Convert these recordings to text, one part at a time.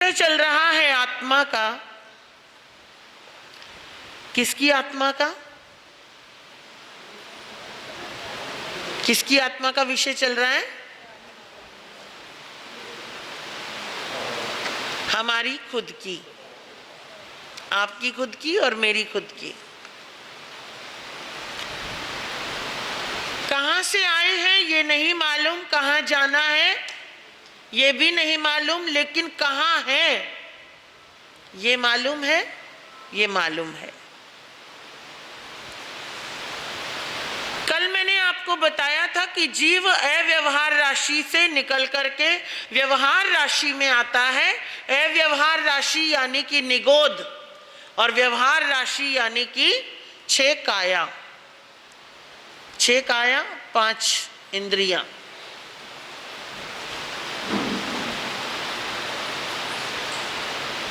विषय चल रहा है आत्मा का। किसकी आत्मा का? किसकी आत्मा का विषय चल रहा है? हमारी खुद की, आपकी खुद की और मेरी खुद की। कहां से आए हैं ये नहीं मालूम, कहां जाना है ये भी नहीं मालूम, लेकिन कहां है ये मालूम है, ये मालूम है। कल मैंने आपको बताया था कि जीव अव्यवहार राशि से निकल करके व्यवहार राशि में आता है। अव्यवहार राशि यानी कि निगोद, और व्यवहार राशि यानी कि 6 काया। 6 काया, 5 इंद्रियां।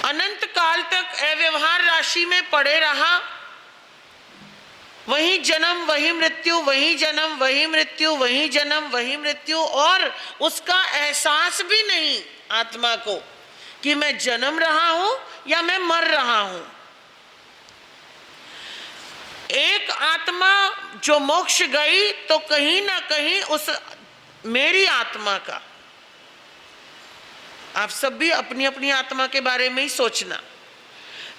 अनंत काल तक अव्यवहार राशि में पड़े रहा, वही जन्म वही मृत्यु, वही जन्म वही मृत्यु, वही जन्म वही मृत्यु, और उसका एहसास भी नहीं आत्मा को कि मैं जन्म रहा हूं या मैं मर रहा हूं। एक आत्मा जो मोक्ष गई तो कहीं ना कहीं उस मेरी आत्मा का, आप सब भी अपनी अपनी आत्मा के बारे में ही सोचना,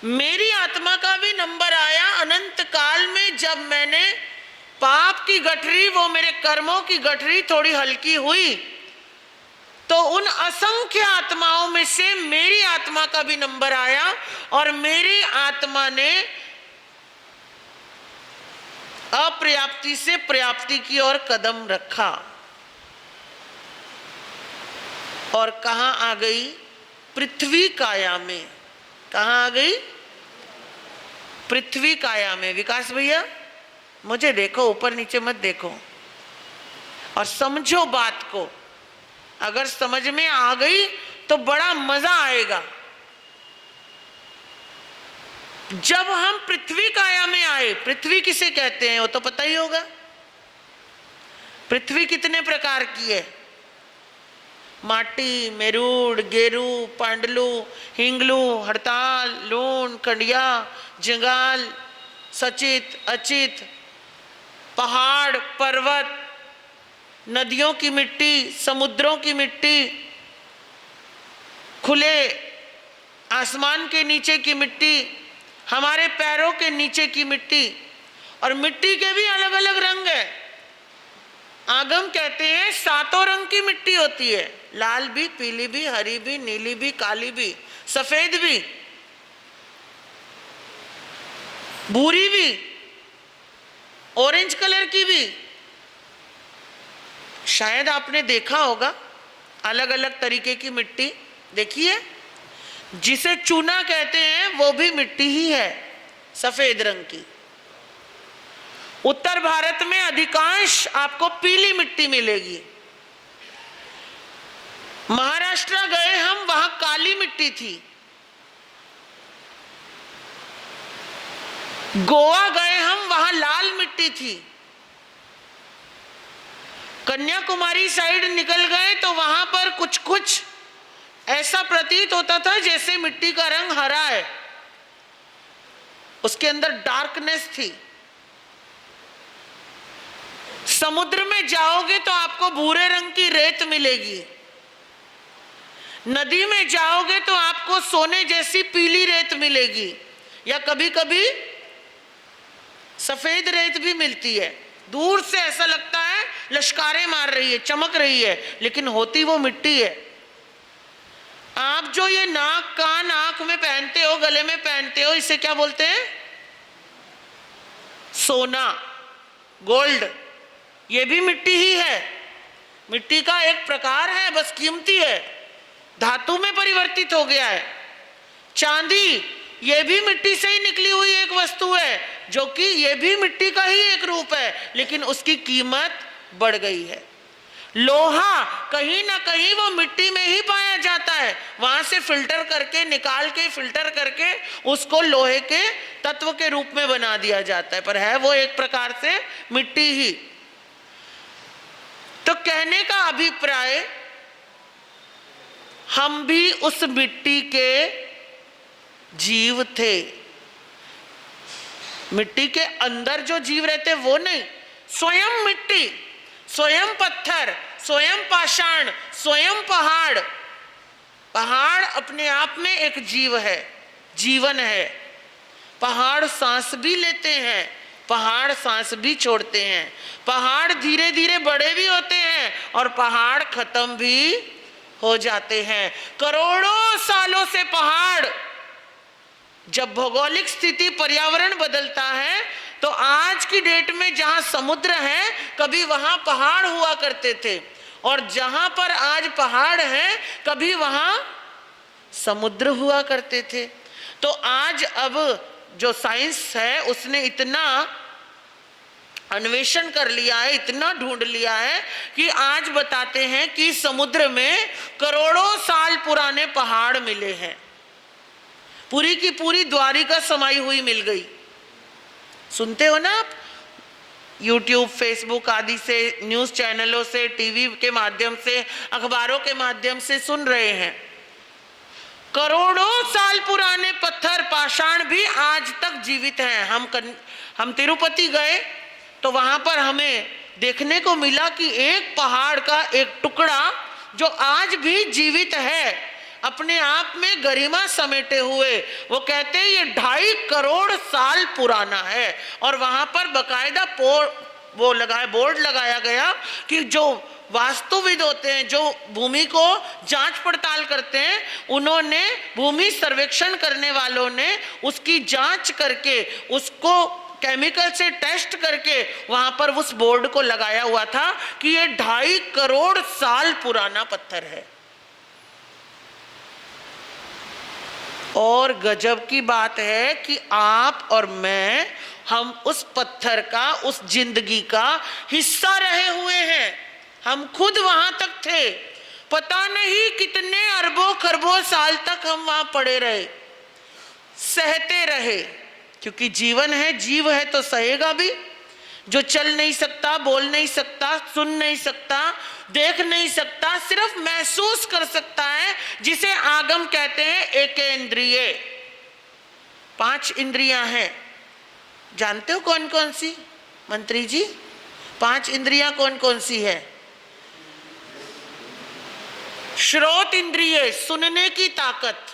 मेरी आत्मा का भी नंबर आया अनंत काल में। जब मैंने पाप की गठरी, वो मेरे कर्मों की गठरी थोड़ी हल्की हुई, तो उन असंख्य आत्माओं में से मेरी आत्मा का भी नंबर आया, और मेरी आत्मा ने अपर्याप्ति से पर्याप्ति की ओर कदम रखा, और कहां आ गई? पृथ्वी काया में। कहां आ गई? पृथ्वी काया में। विकास भैया मुझे देखो, ऊपर नीचे मत देखो और समझो बात को। अगर समझ में आ गई तो बड़ा मजा आएगा। जब हम पृथ्वी काया में आए, पृथ्वी किसे कहते हैं वो तो पता ही होगा। पृथ्वी कितने प्रकार की है? माटी, मेरूड, गेरू, पांडलू, हिंगलू, हड़ताल, लूण, कंडिया, जंगाल, सचित, अचित, पहाड़, पर्वत, नदियों की मिट्टी, समुद्रों की मिट्टी, खुले आसमान के नीचे की मिट्टी, हमारे पैरों के नीचे की मिट्टी। और मिट्टी के भी अलग अलग रंग है। आगम कहते हैं 7 रंग की मिट्टी होती है, लाल भी, पीली भी, हरी भी, नीली भी, काली भी, सफेद भी, भूरी भी, ऑरेंज कलर की भी। शायद आपने देखा होगा अलग अलग तरीके की मिट्टी देखिए। जिसे चूना कहते हैं वो भी मिट्टी ही है, सफेद रंग की। उत्तर भारत में अधिकांश आपको पीली मिट्टी मिलेगी। महाराष्ट्र गए हम, वहां काली मिट्टी थी। गोवा गए हम, वहां लाल मिट्टी थी। कन्याकुमारी साइड निकल गए तो वहां पर कुछ कुछ ऐसा प्रतीत होता था जैसे मिट्टी का रंग हरा है, उसके अंदर डार्कनेस थी। समुद्र में जाओगे तो आपको भूरे रंग की रेत मिलेगी। नदी में जाओगे तो आपको सोने जैसी पीली रेत मिलेगी, या कभी कभी सफेद रेत भी मिलती है। दूर से ऐसा लगता है लश्कारें मार रही है, चमक रही है, लेकिन होती वो मिट्टी है। आप जो ये नाक, कान, आंख में पहनते हो, गले में पहनते हो, इसे क्या बोलते हैं? सोना, गोल्ड। ये भी मिट्टी ही है, मिट्टी का एक प्रकार है, बस कीमती है, धातु में परिवर्तित हो गया है। चांदी, ये भी मिट्टी से ही निकली हुई एक वस्तु है, जो कि ये भी मिट्टी का ही एक रूप है, लेकिन उसकी कीमत बढ़ गई है। लोहा, कहीं ना कहीं वो मिट्टी में ही पाया जाता है, वहां से फिल्टर करके, निकाल के फिल्टर करके उसको लोहे के तत्व के रूप में बना दिया जाता है, पर है वो एक प्रकार से मिट्टी ही। तो कहने का अभिप्राय, हम भी उस मिट्टी के जीव थे। मिट्टी के अंदर जो जीव रहते वो नहीं, स्वयं मिट्टी, स्वयं पत्थर, स्वयं पाषाण, स्वयं पहाड़। पहाड़ अपने आप में एक जीव है, जीवन है। पहाड़ सांस भी लेते हैं, पहाड़ सांस भी छोड़ते हैं, पहाड़ धीरे धीरे बड़े भी होते हैं और पहाड़ खत्म भी हो जाते हैं। करोड़ों सालों से पहाड़, जब भौगोलिक स्थिति पर्यावरण बदलता है तो आज की डेट में जहां समुद्र है कभी वहां पहाड़ हुआ करते थे, और जहां पर आज पहाड़ है कभी वहां समुद्र हुआ करते थे। तो आज अब जो साइंस है उसने इतना अन्वेषण कर लिया है, इतना ढूंढ लिया है कि आज बताते हैं कि समुद्र में करोड़ों साल पुराने पहाड़ मिले हैं। पूरी की पूरी द्वारिका समाई हुई मिल गई। सुनते हो ना आप, यूट्यूब, फेसबुक आदि से, न्यूज़ चैनलों से, टीवी के माध्यम से, अखबारों के माध्यम से सुन रहे हैं। करोड़ों साल पुराने पत्थर, पाषाण भी आज तक जीवित हैं। हम तिरुपति गए तो वहां पर हमें देखने को मिला कि एक पहाड़ का एक टुकड़ा जो आज भी जीवित है, अपने आप में गरिमा समेटे हुए, वो कहते हैं ये 2.5 करोड़ साल पुराना है। और वहां पर बकायदा बोर्ड लगाया गया कि जो वास्तुविद होते हैं, जो भूमि को जांच पड़ताल करते हैं, उन्होंने, भूमि सर्वेक्षण करने वालों ने उसकी जांच करके, उसको केमिकल से टेस्ट करके वहां पर उस बोर्ड को लगाया हुआ था कि ये 2.5 करोड़ साल पुराना पत्थर है। और गजब की बात है कि आप और मैं, हम उस पत्थर का, उस जिंदगी का हिस्सा रहे हुए हैं। हम खुद वहां तक थे, पता नहीं कितने अरबों खरबों साल तक हम वहां पड़े रहे, सहते रहे, क्योंकि जीवन है, जीव है तो सहेगा भी। जो चल नहीं सकता, बोल नहीं सकता, सुन नहीं सकता, देख नहीं सकता, सिर्फ महसूस कर सकता है, जिसे आगम कहते हैं एकेंद्रिय। 5 इंद्रियां हैं। जानते हो कौन कौन सी मंत्री जी? 5 इंद्रियां कौन कौन सी है? श्रोत इंद्रिय, सुनने की ताकत।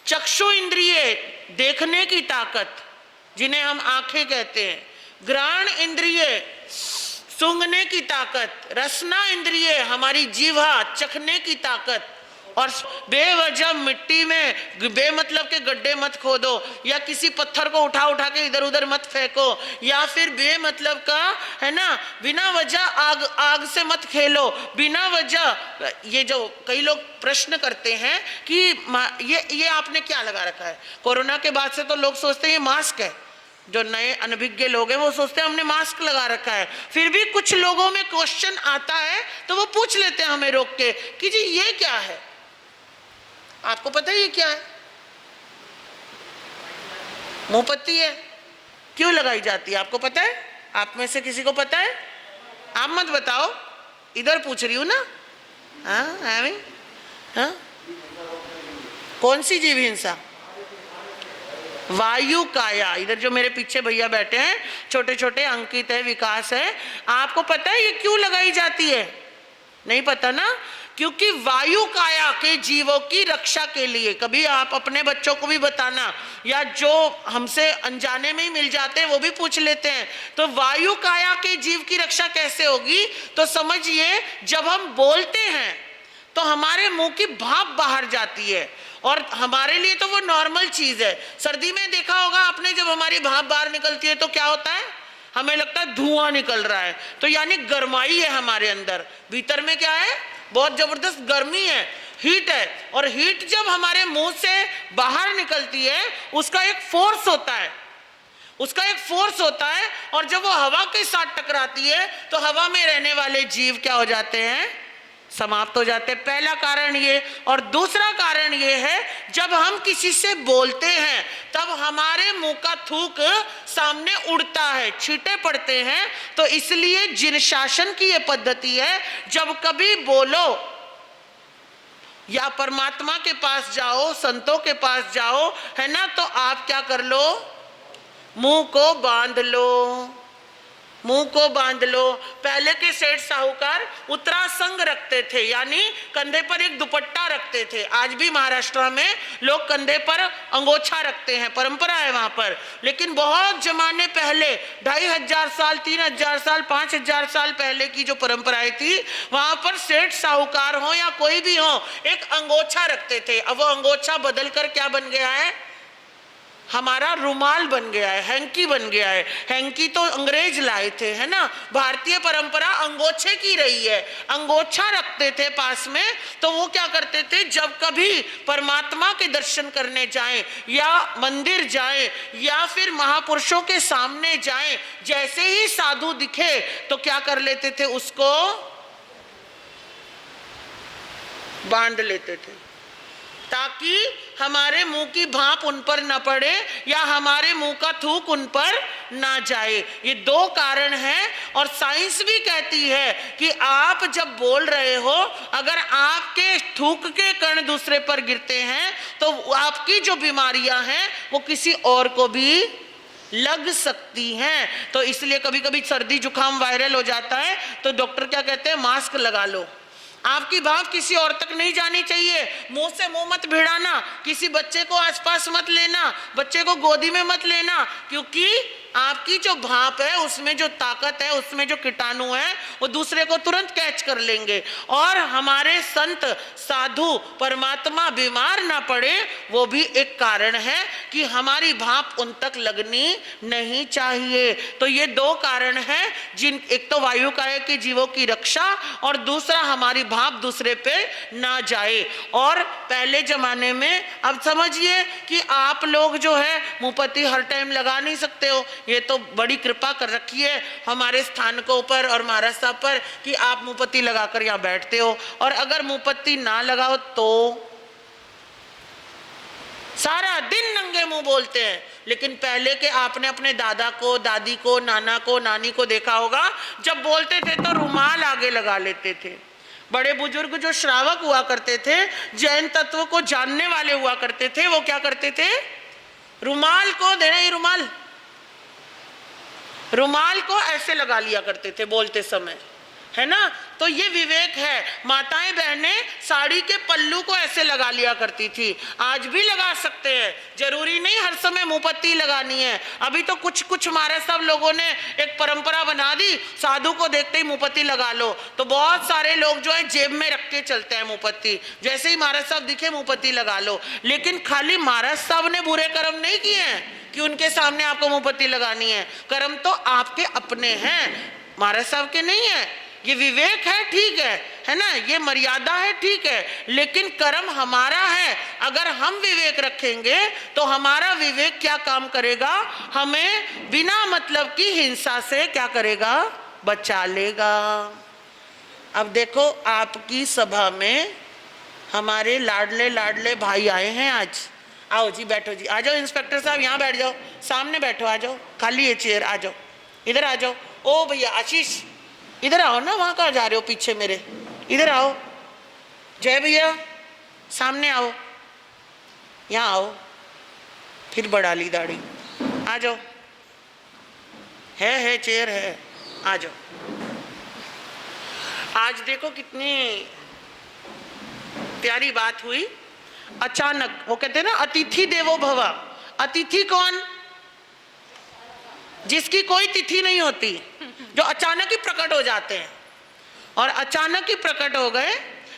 चक्षु इंद्रिय, देखने की ताकत, जिन्हें हम आंखें कहते हैं। घ्राण इंद्रिय, सूंघने की ताकत। रसना इंद्रिय, हमारी जीवा, चखने की ताकत। और बेवजह मिट्टी में बेमतलब के गड्ढे मत खोदो, या किसी पत्थर को उठा उठा के इधर उधर मत फेंको, या फिर बेमतलब का, है ना, बिना वजह आग से मत खेलो, बिना वजह। ये जो कई लोग प्रश्न करते हैं कि ये आपने क्या लगा रखा है। कोरोना के बाद से तो लोग सोचते हैं ये मास्क है। जो नए अनभिज्ञ लोग हैं वो सोचते हैं हमने मास्क लगा रखा है। फिर भी कुछ लोगों में क्वेश्चन आता है तो वो पूछ लेते हैं हमें रोक के कि जी ये क्या है, आपको पता है ये क्या है? मोमबत्ती है। क्यों लगाई जाती है, आपको पता है? आप में से किसी को पता है? आप मत बताओ, इधर पूछ रही हूं ना। हाँ, कौन सी जीव हिंसा? वायु काया। इधर जो मेरे पीछे भैया बैठे हैं, छोटे छोटे, अंकित है, विकास है, आपको पता है ये क्यों लगाई जाती है? नहीं पता ना? क्योंकि वायु काया के जीवों की रक्षा के लिए। कभी आप अपने बच्चों को भी बताना, या जो हमसे अनजाने में ही मिल जाते हैं वो भी पूछ लेते हैं, तो वायु काया के जीव की रक्षा कैसे होगी? तो समझिए, जब हम बोलते हैं तो हमारे मुंह की भाप बाहर जाती है, और हमारे लिए तो वो नॉर्मल चीज है। सर्दी में देखा होगा आपने, जब हमारी भाप बाहर निकलती है तो क्या होता है? हमें लगता है धुआं निकल रहा है, तो यानी गर्माई है हमारे अंदर। भीतर में क्या है? बहुत जबरदस्त गर्मी है, हीट है। और हीट जब हमारे मुंह से बाहर निकलती है, उसका एक फोर्स होता है, उसका एक फोर्स होता है, और जब वो हवा के साथ टकराती है तो हवा में रहने वाले जीव क्या हो जाते हैं? समाप्त हो जाते हैं। पहला कारण ये। और दूसरा कारण ये है, जब हम किसी से बोलते हैं तब हमारे मुंह का थूक सामने उड़ता है, छींटे पड़ते हैं। तो इसलिए जिन शासन की ये पद्धति है, जब कभी बोलो या परमात्मा के पास जाओ, संतों के पास जाओ, है ना, तो आप क्या कर लो, मुंह को बांध लो, मुंह को बांध लो। पहले के सेठ साहूकार उत्तरासंग रखते थे, यानी कंधे पर एक दुपट्टा रखते थे। आज भी महाराष्ट्र में लोग कंधे पर अंगोछा रखते हैं, परंपरा है वहां पर। लेकिन बहुत जमाने पहले, 2500 साल, 3000 साल, 5000 साल पहले की जो परंपराएं थी, वहां पर सेठ साहूकार हो या कोई भी हो, एक अंगोछा रखते थे। अब वो अंगोछा बदल कर क्या बन गया है, हमारा रुमाल बन गया है, हैंकी बन गया है। हैंकी तो अंग्रेज लाए थे, है ना। भारतीय परंपरा अंगोछे की रही है। अंगोछा रखते थे पास में, तो वो क्या करते थे, जब कभी परमात्मा के दर्शन करने जाएं या मंदिर जाएं या फिर महापुरुषों के सामने जाएं, जैसे ही साधु दिखे तो क्या कर लेते थे, उसको बांध लेते थे, ताकि हमारे मुंह की भाप उन पर न पड़े या हमारे मुंह का थूक उन पर ना जाए। ये दो कारण हैं। और साइंस भी कहती है कि आप जब बोल रहे हो, अगर आपके थूक के कण दूसरे पर गिरते हैं तो आपकी जो बीमारियां हैं वो किसी और को भी लग सकती हैं। तो इसलिए कभी कभी सर्दी जुकाम वायरल हो जाता है तो डॉक्टर क्या कहते हैं, मास्क लगा लो। आपकी भाप किसी और तक नहीं जानी चाहिए। मुंह से मुंह मत भिड़ाना, किसी बच्चे को आसपास मत लेना, बच्चे को गोदी में मत लेना, क्योंकि आपकी जो भाप है उसमें जो ताकत है, उसमें जो कीटाणु है, वो दूसरे को तुरंत कैच कर लेंगे। और हमारे संत साधु परमात्मा बीमार ना पड़े, वो भी एक कारण है कि हमारी भाप उन तक लगनी नहीं चाहिए। तो ये दो कारण हैं, जिन एक तो वायुकाय के जीवों की रक्षा और दूसरा हमारी भाप दूसरे पे ना जाए। और पहले जमाने में, अब समझिए कि आप लोग जो है मुंहपत्ती हर टाइम लगा नहीं सकते हो, ये तो बड़ी कृपा कर रखी है हमारे स्थानकों पर और महाराज साहब पर कि आप मुंहपत्ती लगाकर यहाँ बैठते हो। और अगर मुंहपत्ती ना लगाओ तो सारा दिन नंगे मुंह बोलते हैं। लेकिन पहले के आपने अपने दादा को, दादी को, नाना को, नानी को देखा होगा, जब बोलते थे तो रुमाल आगे लगा लेते थे। बड़े बुजुर्ग जो श्रावक हुआ करते थे, जैन तत्व को जानने वाले हुआ करते थे, वो क्या करते थे, रुमाल को देना, ये रुमाल को ऐसे लगा लिया करते थे बोलते समय, है ना। तो ये विवेक है। माताएं बहनें साड़ी के पल्लू को ऐसे लगा लिया करती थी, आज भी लगा सकते हैं, जरूरी नहीं हर समय मुंहपत्ती लगानी है। अभी तो कुछ महाराज साहब लोगों ने एक परंपरा बना दी, साधु को देखते ही मुंहपत्ती लगा लो। तो बहुत सारे लोग जो है जेब में रख के चलते हैं मुंहपत्ती, जैसे ही महाराज साहब दिखे मुंहपत्ती लगा लो। लेकिन खाली महाराज साहब ने बुरे कर्म नहीं किए हैं कि उनके सामने आपको मुंहपत्ती लगानी है। कर्म तो आपके अपने हैं, महाराज साहब के नहीं है। ये विवेक है, ठीक है ना, ये मर्यादा है, ठीक है, लेकिन कर्म हमारा है। अगर हम विवेक रखेंगे तो हमारा विवेक क्या काम करेगा, हमें बिना मतलब की हिंसा से क्या करेगा, बचा लेगा। अब देखो आपकी सभा में हमारे लाडले लाडले भाई आए हैं आज। आओ जी, बैठो जी, आ जाओ इंस्पेक्टर साहब, यहाँ बैठ जाओ, सामने बैठो, आ जाओ, खाली है चेयर, आ जाओ, इधर आ जाओ। ओ भैया आशीष, इधर आओ ना, वहाँ कहाँ जा रहे हो पीछे मेरे, इधर आओ। जय भैया सामने आओ, यहाँ आओ, फिर बढ़ा ली दाढ़ी, आ जाओ, है चेयर है, आ जाओ। आज देखो कितनी प्यारी बात हुई। अचानक, वो कहते हैं ना अतिथि देवो भव। अतिथि कौन, जिसकी कोई तिथि नहीं होती, जो अचानक ही प्रकट हो जाते हैं। और अचानक ही प्रकट हो गए,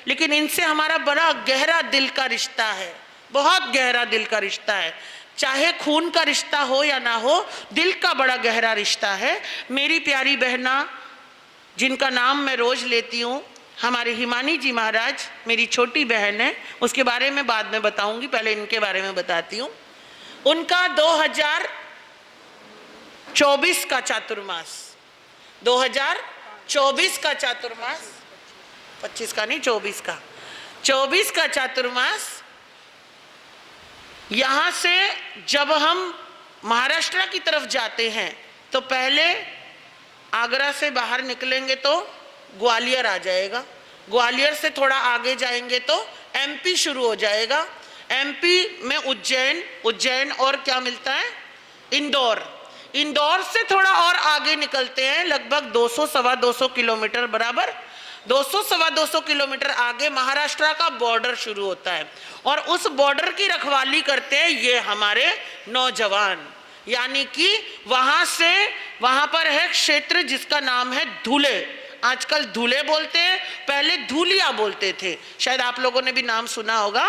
लेकिन इनसे हमारा बड़ा गहरा दिल का रिश्ता है, बहुत गहरा दिल का रिश्ता है। चाहे खून का रिश्ता हो या ना हो, दिल का बड़ा गहरा रिश्ता है। मेरी प्यारी बहना जिनका नाम मैं रोज लेती हूँ, हमारे हिमानी जी महाराज, मेरी छोटी बहन है, उसके बारे में बाद में बताऊंगी, पहले इनके बारे में बताती हूँ। उनका 2024 का चातुर्मास, 2024 का चातुर्मास, 25 का नहीं 24 का, 24 का चातुर्मास। यहाँ से जब हम महाराष्ट्र की तरफ जाते हैं तो पहले आगरा से बाहर निकलेंगे तो ग्वालियर आ जाएगा, ग्वालियर से थोड़ा आगे जाएंगे तो एमपी शुरू हो जाएगा। एमपी में उज्जैन और क्या मिलता है, इंदौर से थोड़ा और आगे निकलते हैं, लगभग 200 सवा 200 किलोमीटर, बराबर 200 सवा 200 किलोमीटर आगे महाराष्ट्र का बॉर्डर शुरू होता है। और उस बॉर्डर की रखवाली करते हैं ये हमारे नौजवान, यानी कि वहां पर है क्षेत्र जिसका नाम है धुले। आजकल धुले बोलते हैं, पहले धूलिया बोलते थे, शायद आप लोगों ने भी नाम सुना होगा,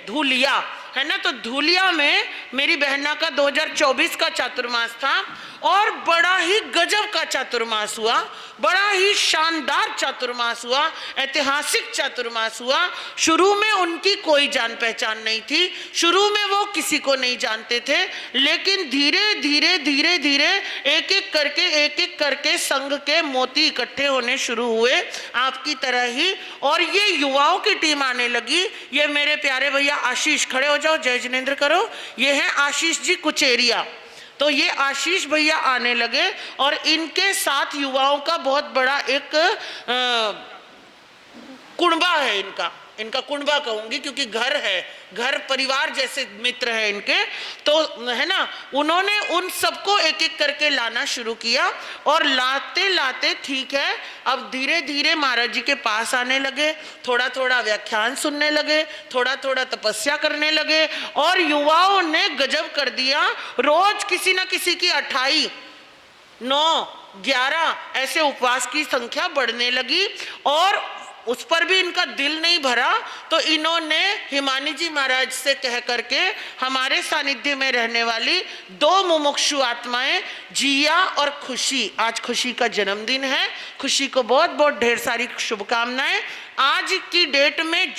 धूलिया है ना। तो धूलिया में मेरी बहना का 2024 का चातुर्मास था और बड़ा ही गजब का चातुर्मास हुआ, बड़ा ही शानदार चातुर्मास हुआ, ऐतिहासिक चातुर्मास हुआ। शुरू में उनकी कोई जान पहचान नहीं थी, शुरू में वो किसी को नहीं जानते थे, लेकिन धीरे धीरे एक एक करके संघ के मोती इकट्ठे होने शुरू हुए, आपकी तरह ही। और ये युवाओं की टीम आने लगी। ये मेरे प्यारे भैया आशीष, खड़े हो जाओ, जय जिनेंद्र करो। ये है आशीष जी कुचेरिया। तो ये आशीष भैया आने लगे और इनके साथ युवाओं का बहुत बड़ा एक कुणबा है, इनका कुणबा कहूंगी, क्योंकि घर परिवार जैसे मित्र है इनके, तो है ना। उन्होंने उन सबको एक एक करके लाना शुरू किया और लाते लाते ठीक है, अब धीरे धीरे महाराज जी के पास आने लगे, थोड़ा थोड़ा व्याख्यान सुनने लगे, थोड़ा थोड़ा तपस्या करने लगे। और युवाओं ने गजब कर दिया, रोज किसी ना किसी की 28, 9, 11 ऐसे उपवास की संख्या बढ़ने लगी। और उस पर भी इनका दिल नहीं भरा, तो इन्होंने हिमानी जी महाराज से कह करके हमारे सानिध्य में रहने वाली 2 मुमुक्षु आत्माएं, जिया और खुशी, आज खुशी का जन्मदिन है, खुशी को बहुत बहुत ढेर सारी शुभकामनाएं। आज की डेट में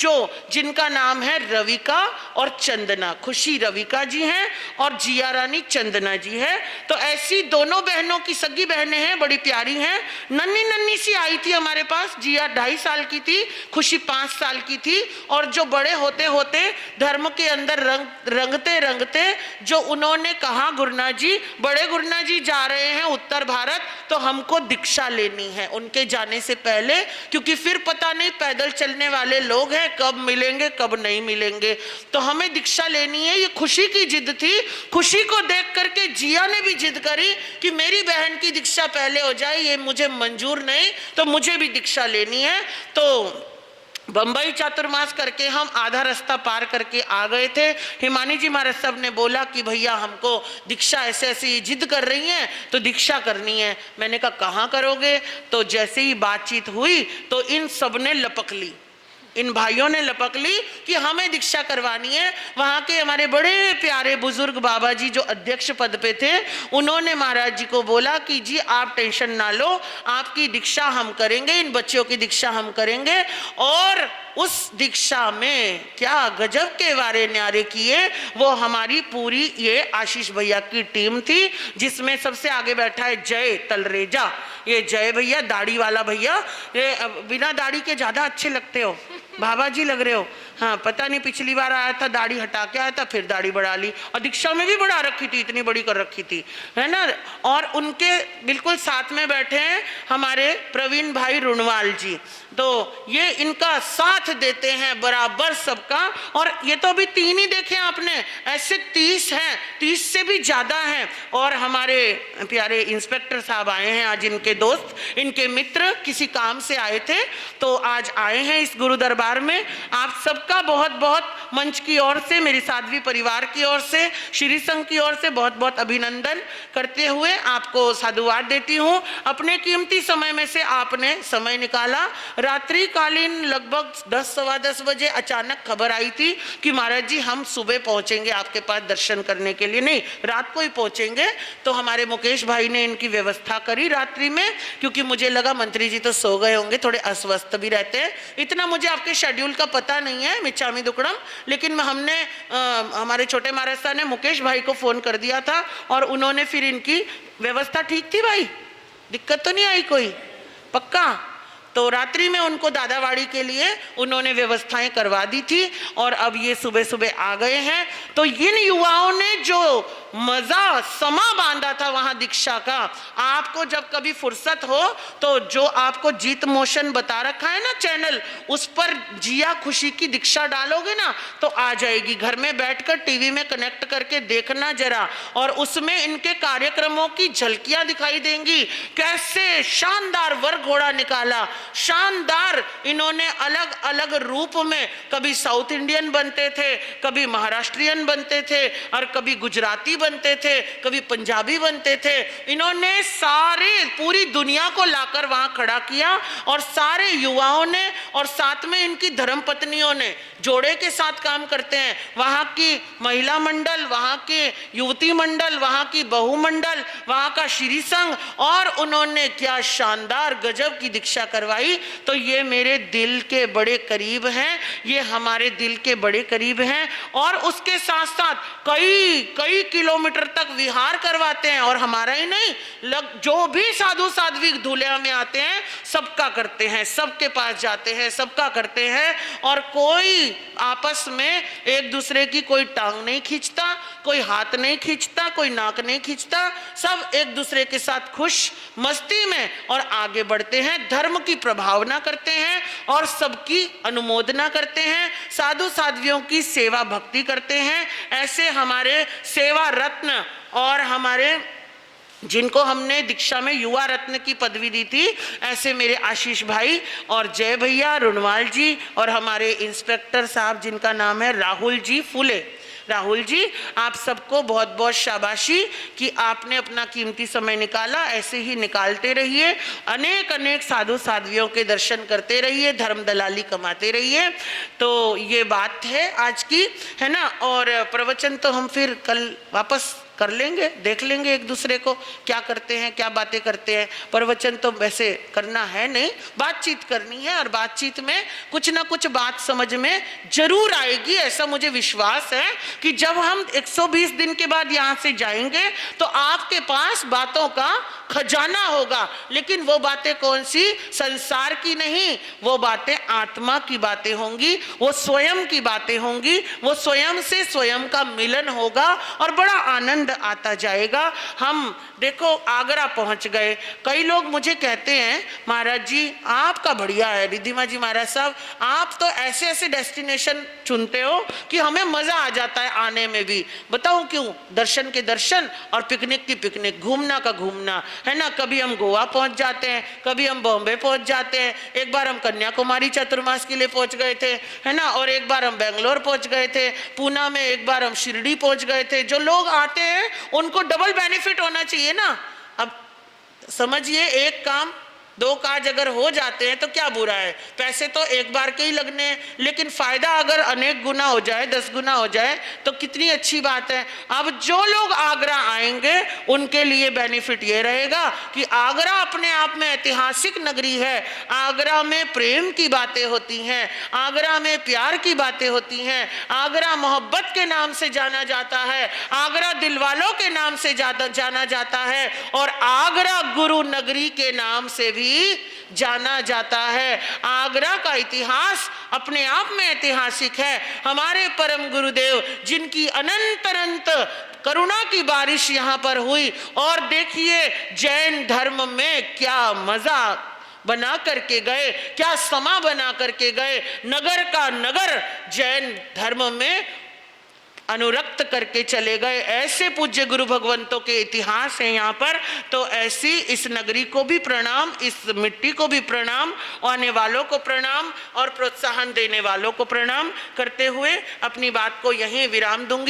जिनका नाम है रविका और चंदना, खुशी रविका जी हैं और जिया रानी चंदना जी है। तो ऐसी दोनों बहनों की सगी बहनें हैं, बड़ी प्यारी हैं। नन्ही नन्ही सी आई थी हमारे पास, जिया 2.5 साल की थी, खुशी 5 साल की थी। और जो बड़े होते होते धर्म के अंदर रंगते रंगते जो उन्होंने कहा, गुरुनाथ जी, बड़े गुरुनाथ जी जा रहे हैं उत्तर भारत, तो हमको दीक्षा लेनी है उनके जाने से पहले, क्योंकि फिर पता नहीं पैदल चलने वाले लोग हैं, कब मिलेंगे कब नहीं मिलेंगे, तो हमें दीक्षा लेनी है। ये खुशी की जिद थी। खुशी को देख करके जिया ने भी जिद करी कि मेरी बहन की दीक्षा पहले हो जाए, ये मुझे मंजूर नहीं, तो मुझे भी दीक्षा लेनी है। तो बंबई चातुर्मास करके हम आधा रास्ता पार करके आ गए थे। हिमानी जी महाराज साहब ने बोला कि भैया हमको दीक्षा ऐसे ऐसे जिद कर रही हैं, तो दीक्षा करनी है। मैंने कहा कहाँ करोगे? तो जैसे ही बातचीत हुई तो इन सब ने लपक ली, इन भाइयों ने लपक ली कि हमें दीक्षा करवानी है। वहाँ के हमारे बड़े प्यारे बुजुर्ग बाबा जी जो अध्यक्ष पद पे थे, उन्होंने महाराज जी को बोला कि जी आप टेंशन ना लो, आपकी दीक्षा हम करेंगे, इन बच्चों की दीक्षा हम करेंगे। और उस दीक्षा में क्या गजब के वारे न्यारे किए, वो हमारी पूरी ये आशीष भैया की टीम थी, जिसमें सबसे आगे बैठा है जय तलरेजा। ये जय भैया, दाढ़ी वाला भैया, ये बिना दाढ़ी के ज्यादा अच्छे लगते हो, बाबा जी लग रहे हो। हाँ, पता नहीं पिछली बार आया था दाढ़ी हटा के आया था, फिर दाढ़ी बढ़ा ली, और दीक्षा में भी बढ़ा रखी थी, इतनी बड़ी कर रखी थी, है ना। और उनके बिल्कुल साथ में बैठे हैं हमारे प्रवीण भाई रुणवाल जी, तो ये इनका साथ देते हैं बराबर सबका। और ये तो अभी 3 ही देखे आपने, ऐसे 30 हैं, 30 से भी ज्यादा हैं। और हमारे प्यारे इंस्पेक्टर साहब आए हैं आज, इनके दोस्त, इनके मित्र किसी काम से आए थे, तो आज आए हैं इस गुरु दरबार में। आप सबका बहुत बहुत मंच की ओर से, मेरी साध्वी परिवार की ओर से, श्री संघ की ओर से बहुत बहुत अभिनंदन करते हुए आपको साधुवाद देती हूँ। अपने कीमती समय में से आपने समय निकाला। रात्रिकालीन लगभग 10 सवा 10 बजे अचानक खबर आई थी कि महाराज जी हम सुबह पहुंचेंगे आपके पास दर्शन करने के लिए, नहीं रात को ही पहुंचेंगे। तो हमारे मुकेश भाई ने इनकी व्यवस्था करी रात्रि में, क्योंकि मुझे लगा मंत्री जी तो सो गए होंगे, थोड़े अस्वस्थ भी रहते हैं। इतना मुझे आपके शेड्यूल का पता नहीं है मिच्चामी दुक्कड़म, लेकिन हमने हमारे छोटे महाराज साहब ने मुकेश भाई को फोन कर दिया था और उन्होंने फिर इनकी व्यवस्था ठीक थी। भाई दिक्कत तो नहीं आई कोई? पक्का? तो रात्रि में उनको दादावाड़ी के लिए उन्होंने व्यवस्थाएं करवा दी थी और अब ये सुबह सुबह आ गए हैं। तो इन युवाओं ने जो मजा समा बांधा था वहां दीक्षा का, आपको जब कभी फुर्सत हो तो जो आपको जीत मोशन बता रखा है ना चैनल, उस पर जिया खुशी की दीक्षा डालोगे ना तो आ जाएगी। घर में बैठकर टीवी में कनेक्ट करके देखना जरा, और उसमें इनके कार्यक्रमों की झलकियां दिखाई देंगी। कैसे शानदार वर घोड़ा निकाला, शानदार इन्होंने अलग अलग रूप में, कभी साउथ इंडियन बनते थे, कभी महाराष्ट्रियन बनते थे, और कभी गुजराती बनते थे, कभी पंजाबी बनते थे। इन्होंने सारे पूरी दुनिया को लाकर वहां खड़ा किया, और सारे युवाओं ने और साथ में इनकी धर्मपत्नियों ने जोड़े के साथ काम करते हैं। वहां की महिला मंडल, वहां के युवती मंडल, वहां की बहु मंडल, वहां का श्री संघ, और उन्होंने क्या शानदार गजब की दीक्षा करवाई। तो ये मेरे दिल के बड़े करीब हैं, ये हमारे दिल के बड़े करीब हैं। और उसके साथ साथ कई कई किलोमीटर तक विहार करवाते हैं, और हमारा ही नहीं, जो भी साधु साध्वी धुलिया में आते हैं सबका करते हैं, सबके पास जाते हैं, सबका करते हैं। और कोई आपस में एक दूसरे की कोई टांग नहीं खींचता, कोई हाथ नहीं खींचता, कोई नाक नहीं खींचता, सब एक दूसरे के साथ खुश मस्ती में और आगे बढ़ते हैं, धर्म की प्रभावना करते हैं और सबकी अनुमोदना करते हैं, साधु साध्वियों की सेवा भक्ति करते हैं। ऐसे हमारे सेवा रत्न और हमारे जिनको हमने दीक्षा में युवा रत्न की पदवी दी थी, ऐसे मेरे आशीष भाई और जय भैया रुनवाल जी, और हमारे इंस्पेक्टर साहब जिनका नाम है राहुल जी फुले। राहुल जी, आप सबको बहुत बहुत शाबाशी कि आपने अपना कीमती समय निकाला। ऐसे ही निकालते रहिए, अनेक अनेक साधु साध्वियों के दर्शन करते रहिए, धर्म दलाली कमाते रहिए। तो ये बात है आज की, है ना। और प्रवचन तो हम फिर कल वापस कर लेंगे, देख लेंगे एक दूसरे को क्या करते हैं, क्या बातें करते हैं। प्रवचन तो वैसे करना है नहीं, बातचीत करनी है, और बातचीत में कुछ ना कुछ बात समझ में जरूर आएगी। ऐसा मुझे विश्वास है कि जब हम 120 दिन के बाद यहाँ से जाएंगे तो आपके पास बातों का खजाना होगा। लेकिन वो बातें कौन सी? संसार की नहीं, वो बातें आत्मा की बातें होंगी, वो स्वयं की बातें होंगी, वो स्वयं से स्वयं का मिलन होगा और बड़ा आनंद आता जाएगा। हम देखो आगरा पहुंच गए, कई लोग मुझे कहते हैं महाराज जी आपका बढ़िया है, रिद्धिमा जी महाराज साहब आप तो ऐसे ऐसे डेस्टिनेशन चुनते हो कि हमें मजा आ जाता है आने में भी। बताऊं क्यों? दर्शन के दर्शन और पिकनिक की पिकनिक, घूमना का घूमना, है ना। कभी हम गोवा पहुंच जाते हैं, कभी हम बॉम्बे पहुंच जाते हैं, एक बार हम कन्याकुमारी चतुर्मास के लिए पहुंच गए थे, है ना, और एक बार हम बेंगलोर पहुंच गए थे, पूना में एक बार हम शिरडी पहुंच गए थे। जो लोग आते हैं उनको डबल बेनिफिट होना चाहिए ना। अब समझिए, एक काम दो काज अगर हो जाते हैं तो क्या बुरा है। पैसे तो एक बार के ही लगने हैं, लेकिन फायदा अगर अनेक गुना हो जाए, 10 गुना हो जाए तो कितनी अच्छी बात है। अब जो लोग आगरा आएंगे उनके लिए बेनिफिट ये रहेगा कि आगरा अपने आप में ऐतिहासिक नगरी है, आगरा में प्रेम की बातें होती हैं, आगरा में प्यार की बातें होती हैं, आगरा मोहब्बत के नाम से जाना जाता है, आगरा दिलवालों के नाम से जाना जाता है, और आगरा गुरु नगरी के नाम से भी जाना जाता है। आगरा का इतिहास अपने आप में ऐतिहासिक है। हमारे परम गुरुदेव जिनकी अनंत अनंत करुणा की बारिश यहाँ पर हुई, और देखिए जैन धर्म में क्या मजा बना करके गए, क्या समा बना करके गए, नगर का नगर जैन धर्म में अनुरक्त करके चले गए। ऐसे पूज्य गुरु भगवंतों के इतिहास है यहाँ पर। तो ऐसी इस नगरी को भी प्रणाम, इस मिट्टी को भी प्रणाम, आने वालों को प्रणाम और प्रोत्साहन देने वालों को प्रणाम करते हुए अपनी बात को यहीं विराम दूंगी।